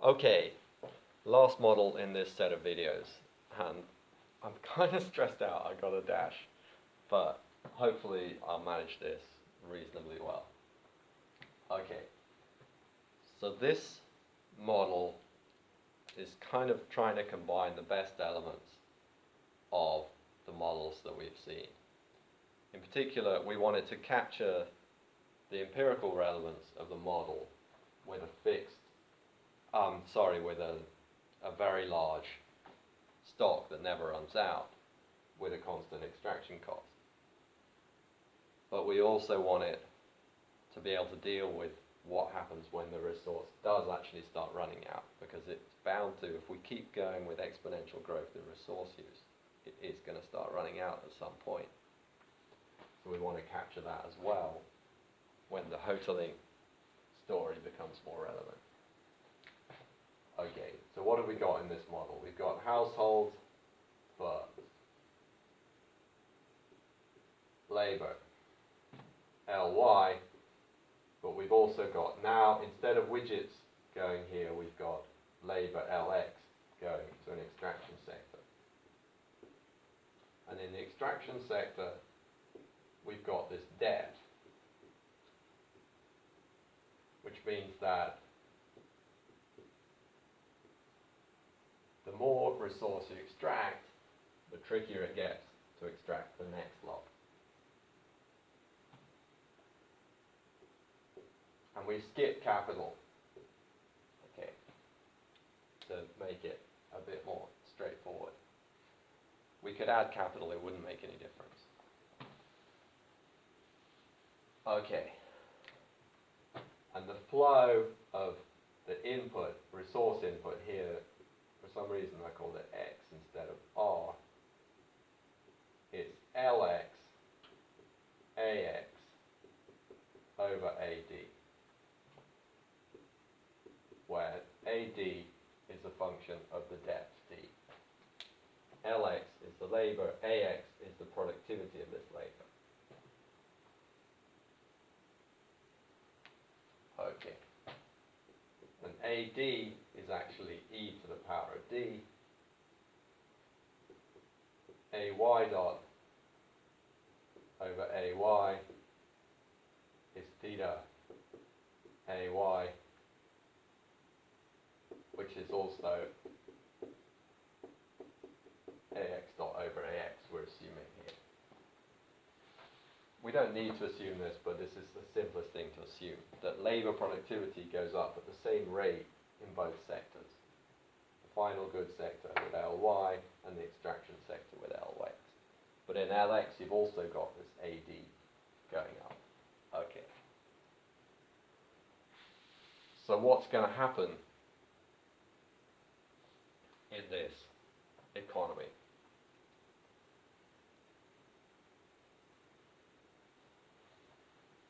Okay, last model in this set of videos, and I'm kind of stressed out. I got a dash, but hopefully I'll manage this reasonably well. Okay, so this model is kind of trying to combine the best elements of the models that we've seen. In particular, we wanted to capture the empirical relevance of the model with with a very large stock that never runs out with a constant extraction cost. But we also want it to be able to deal with what happens when the resource does actually start running out, because it's bound to, if we keep going with exponential growth in resource use, it is going to start running out at some point. So we want to capture that as well when the hoteling story becomes more relevant. Okay, so what have we got in this model? We've got household firms, labor, Ly, but we've also got now, instead of widgets going here, we've got labor Lx going to an extraction sector. And in the extraction sector, we've got this debt, which means that the more resource you extract, the trickier it gets to extract the next lot. And we skip capital, okay, to make it a bit more straightforward. We could add capital, it wouldn't make any difference. Okay. And the flow of the input, resource input here, for some reason I called it X instead of R. It's Lx AX over AD, where AD is a function of the depth D. Lx is the labor, AX is the productivity of this labor. Okay. And AD is actually e to the power of D. AY dot over AY is theta AY, which is also AX dot over AX, we're assuming here. We don't need to assume this, but this is the simplest thing to assume, that labor productivity goes up at the same rate in both sectors. The final goods sector with Ly and the extraction sector with Lx. But in Lx, you've also got this AD going up. Okay. So what's going to happen in this economy?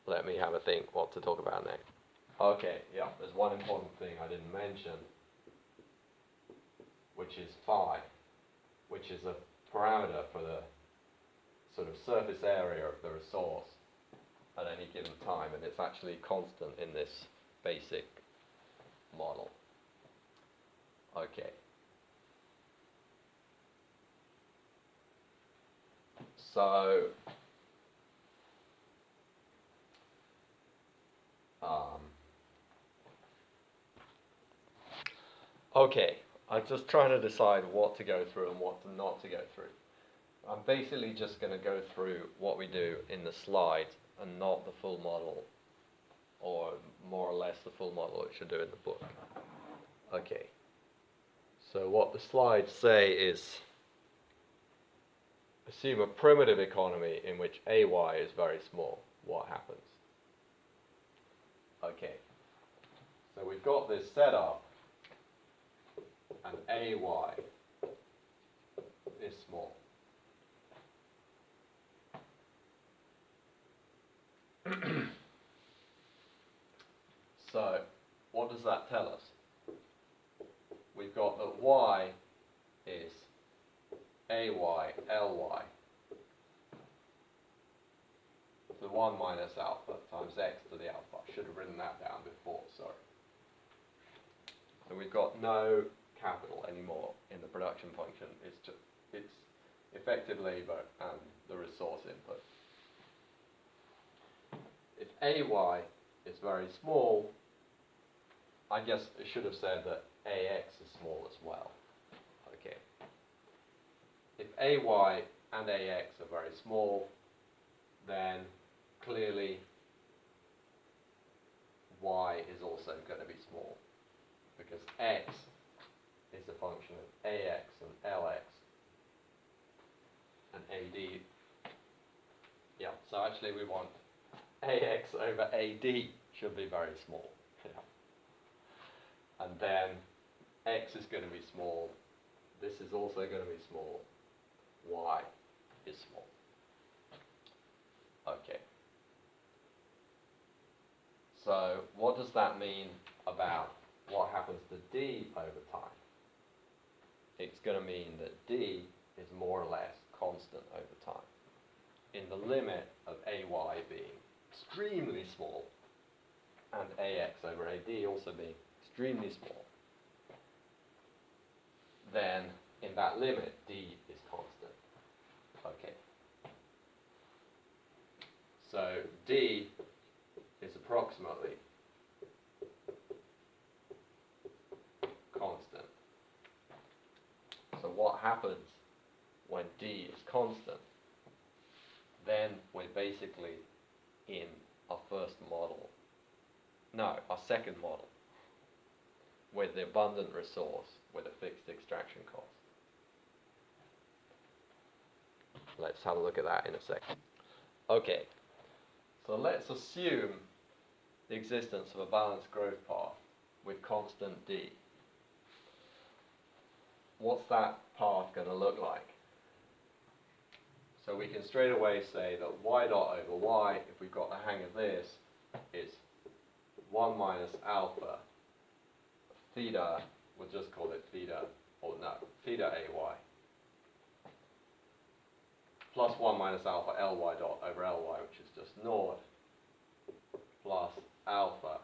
Let me have a think what to talk about next. Okay, yeah, there's one important thing I didn't mention, which is phi, which is a parameter for the sort of surface area of the resource at any given time, and it's actually constant in this basic model. Okay. So, okay, I'm just trying to decide what to go through and what not to go through. I'm basically just going to go through what we do in the slides and not the full model, or more or less the full model which I do in the book. Okay, so what the slides say is, assume a primitive economy in which AY is very small. What happens? Okay, so we've got this set up, and AY is small. So, what does that tell us? We've got that Y is AY Ly, the 1 minus alpha times x to the alpha. I should have written that down before, sorry. So we've got no capital anymore in the production function. It's effective labour and the resource input. If AY is very small, I guess I should have said that AX is small as well. Okay. If AY and AX are very small, then clearly Y is also going to be small, because X is a function of AX and LX and AD. Yeah, so actually we want AX over AD should be very small. Yeah. And then X is going to be small. This is also going to be small. Y is small. Okay. So what does that mean about what happens to D over time? It's going to mean that D is more or less constant over time, in the limit of AY being extremely small and AX over AD also being extremely small. Then in that limit, D is constant. Okay. So D is approximately constant. So what happens when D is constant? Then we're basically in our first model. No, our second model, with the abundant resource with a fixed extraction cost. Let's have a look at that in a second. Okay, so let's assume the existence of a balanced growth path with constant D. What's that path going to look like? So we can straight away say that y dot over y, if we've got the hang of this, is 1 minus alpha theta, we'll just call it theta, or no, theta ay, plus 1 minus alpha ly dot over ly, which is just naught, plus alpha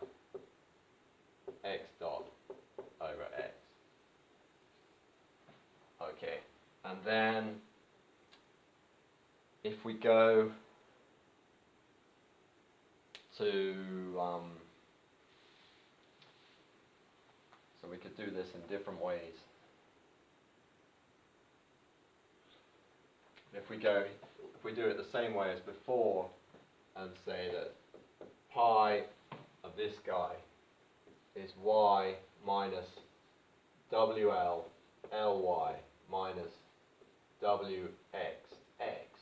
x dot over x. Okay, and then if we go to, so we could do this in different ways. If we do it the same way as before and say that pi of this guy is y minus WL Ly minus WX x,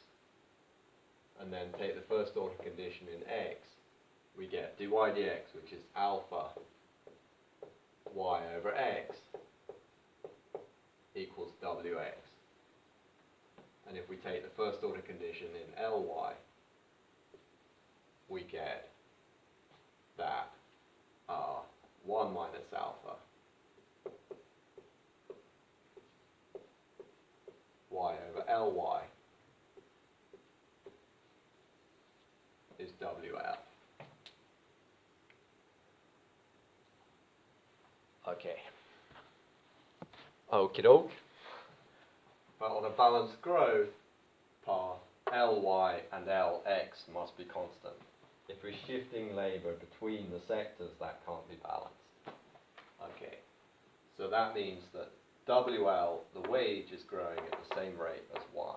and then take the first order condition in x, we get dy dx, which is alpha y over x equals Wx. And if we take the first order condition in Ly, we get that 1 minus alpha y over Ly is WL. Okay. Okie doke. But on a balanced growth path, Ly and Lx must be constant. If we're shifting labour between the sectors, that can't be balanced. Okay. So that means that WL, the wage, is growing at the same rate as Y.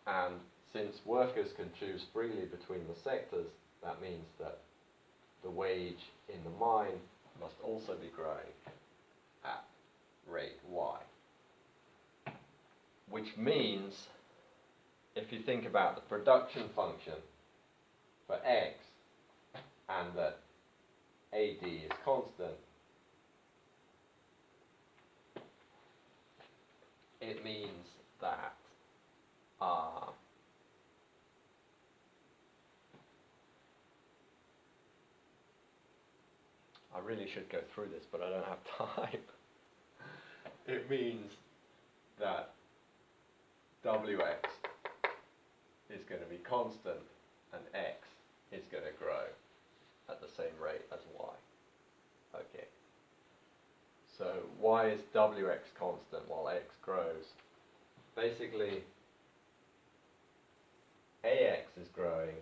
And since workers can choose freely between the sectors, that means that the wage in the mine must also be growing at rate Y. Which means, if you think about the production function for X and that AD is constant, it means that I really should go through this, but I don't have time. It means that Wx is going to be constant and x is going to grow at the same rate as y. Okay. why is Wx constant while x grows? Basically, Ax is growing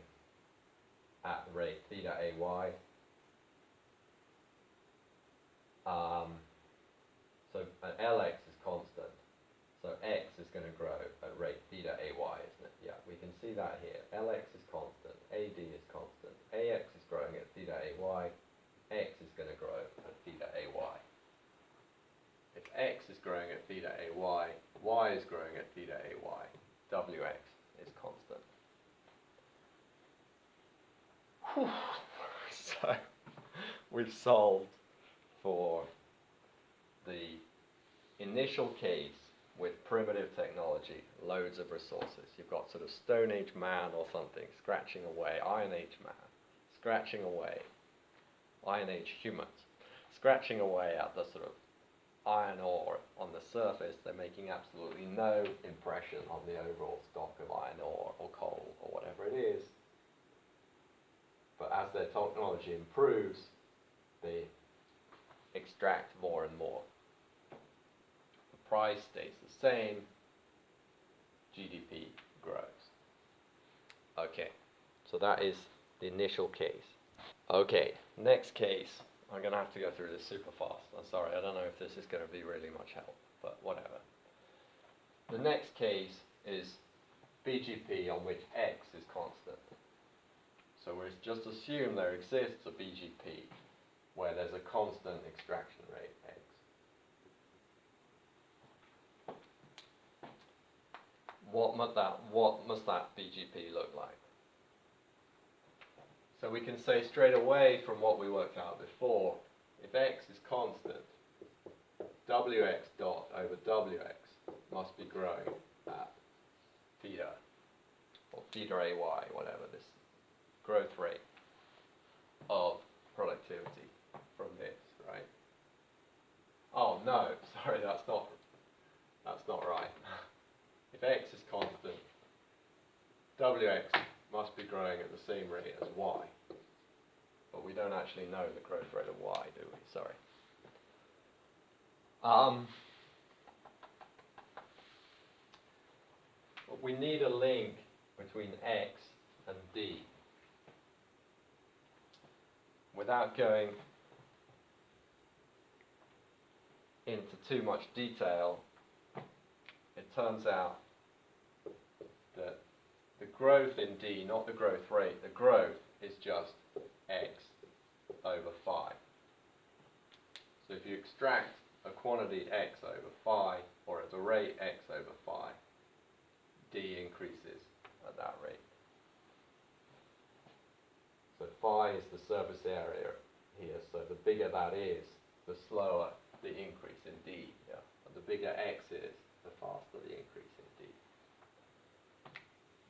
at the rate theta Ay. So Lx is constant. So x is going to grow at rate theta Ay, isn't it? Yeah, we can see that here. Lx is constant, Ad is constant, Ax is growing at theta Ay, x is going to grow at theta Ay. If x is growing at theta Ay, y is growing at theta Ay, Wx is constant. Whew. So we've solved for the initial case with primitive technology, loads of resources. You've got sort of Stone Age man or something scratching away, Iron Age man, scratching away, Iron Age humans, scratching away at the sort of iron ore on the surface. They're making absolutely no impression on the overall stock of iron ore or coal or whatever it is. But as their technology improves, they extract more and more. The price stays the same, GDP grows. Okay, so that is the initial case. Okay, next case. I'm going to have to go through this super fast. I'm sorry, I don't know if this is going to be really much help, but whatever. The next case is BGP on which x is constant. So we just assume there exists a BGP where there's a constant extraction rate, x. What must that BGP look like? So we can say straight away from what we worked out before, if x is constant, Wx dot over Wx must be growing at theta, or theta Ay, whatever, this growth rate of productivity from this, right? Oh no, sorry, that's not right. If x is constant, Wx must be growing at the same rate as y. But we don't actually know the growth rate of y, do we? Sorry. But we need a link between x and d. Without going into too much detail, it turns out that the growth in d, not the growth rate, the growth is just x over phi. So if you extract a quantity x over phi, or at the rate x over phi, d increases at that rate. So phi is the surface area here, so the bigger that is, the slower the increase in d. Yeah? And the bigger x is, the faster the increase in d.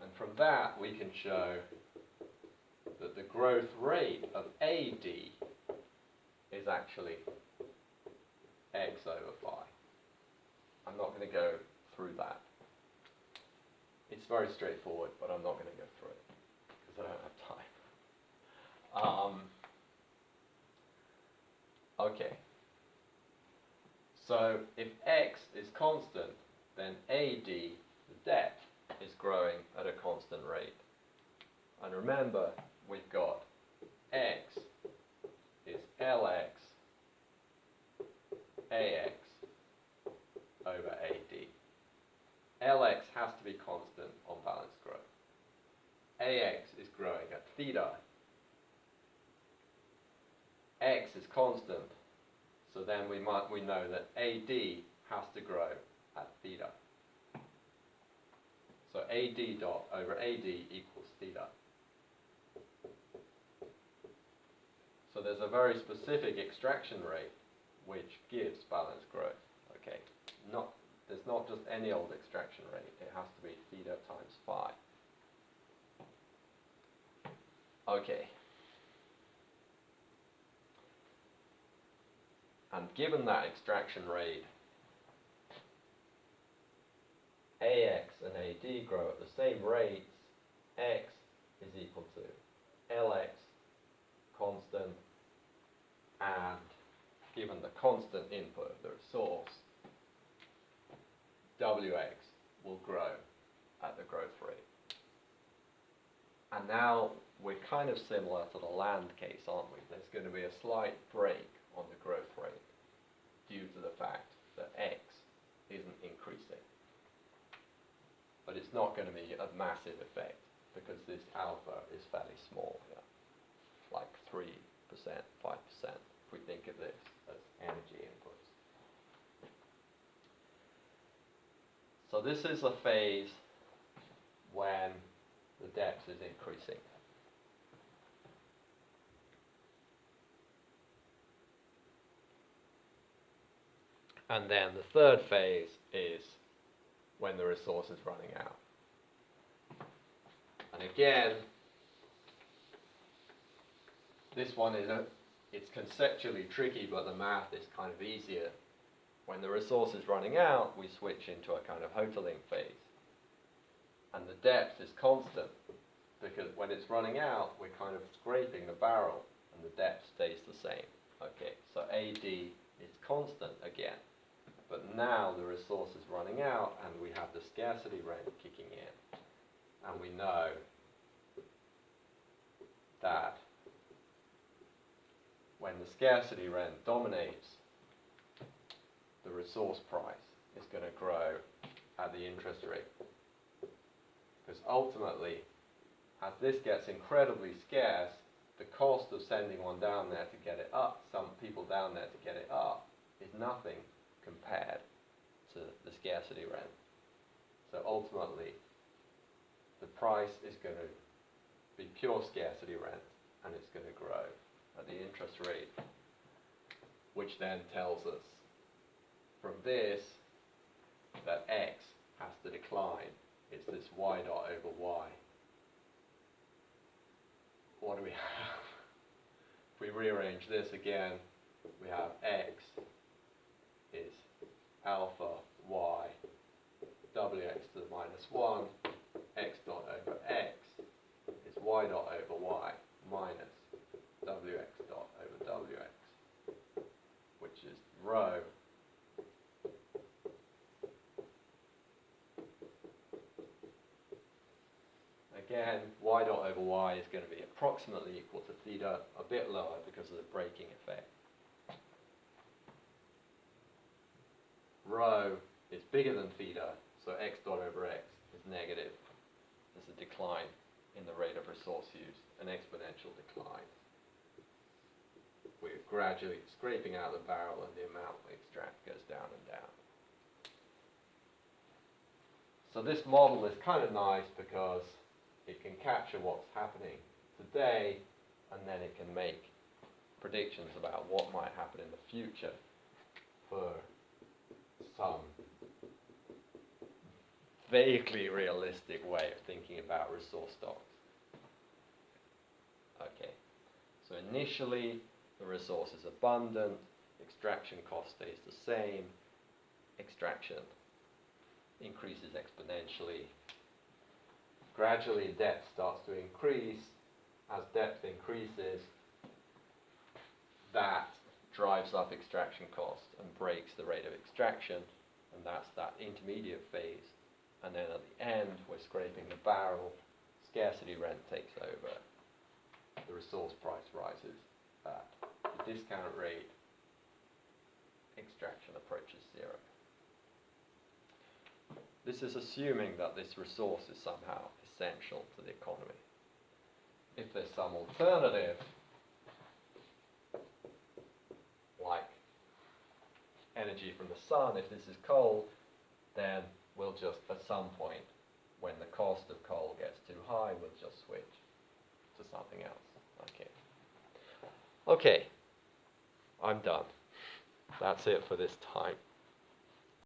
And from that we can show that the growth rate of AD is actually x over phi. I'm not going to go through that. It's very straightforward, but I'm not going to go through it because I don't have time. Okay. So if x is constant, then AD, the depth, is growing at a constant rate. And remember, we've got x is Lx Ax over AD. Lx has to be constant on balanced growth. Ax is growing at theta. X is constant, so then we know that AD has to grow at theta. So AD dot over AD equals theta. So there's a very specific extraction rate which gives balanced growth. Okay, there's not just any old extraction rate, it has to be theta times phi. Okay. And given that extraction rate, Ax and Ad grow at the same rates, x is equal to Lx constant and given the constant input of the resource, Wx will grow at the growth rate. And now we're kind of similar to the land case, aren't we? There's going to be a slight break on the growth rate due to the fact that x isn't increasing. But it's not going to be a massive effect because this alpha is fairly small here, like 3%, 5%, if we think of this as energy inputs. So this is a phase when the depth is increasing. And then the third phase is when the resource is running out. And again, this one it's conceptually tricky, but the math is kind of easier. When the resource is running out, we switch into a kind of Hotelling phase. And the depth is constant, because when it's running out, we're kind of scraping the barrel, and the depth stays the same. Okay, so AD is constant again. But now the resource is running out, and we have the scarcity rent kicking in. And we know that when the scarcity rent dominates, the resource price is going to grow at the interest rate. Because ultimately, as this gets incredibly scarce, the cost of sending one down there to get it up, some people down there to get it up, is nothing compared to the scarcity rent. So ultimately, the price is going to be pure scarcity rent, and it's going to grow at the interest rate, which then tells us from this that x has to decline. It's this y dot over y. What do we have? If we rearrange this again, we have x is alpha y wx to the minus 1, x dot over x is y dot over y minus wx dot over wx, which is rho again, y dot over y is going to be approximately equal to theta, a bit lower because of the braking effect. Rho is bigger than theta, so x dot over x is negative. There's a decline in the rate of resource use, an exponential decline. We're gradually scraping out the barrel, and the amount we extract goes down and down. So this model is kind of nice because it can capture what's happening today, and then it can make predictions about what might happen in the future for some vaguely realistic way of thinking about resource stocks. Okay, so initially the resource is abundant, extraction cost stays the same, extraction increases exponentially. Gradually depth starts to increase. As depth increases, that drives up extraction cost and breaks the rate of extraction, and that's that intermediate phase. And then at the end, we're scraping the barrel, scarcity rent takes over, the resource price rises at the discount rate, extraction approaches zero. This is assuming that this resource is somehow essential to the economy. If there's some alternative, like energy from the sun, if this is coal, then we'll just, at some point, when the cost of coal gets too high, we'll just switch to something else. Okay, I'm done. That's it for this time.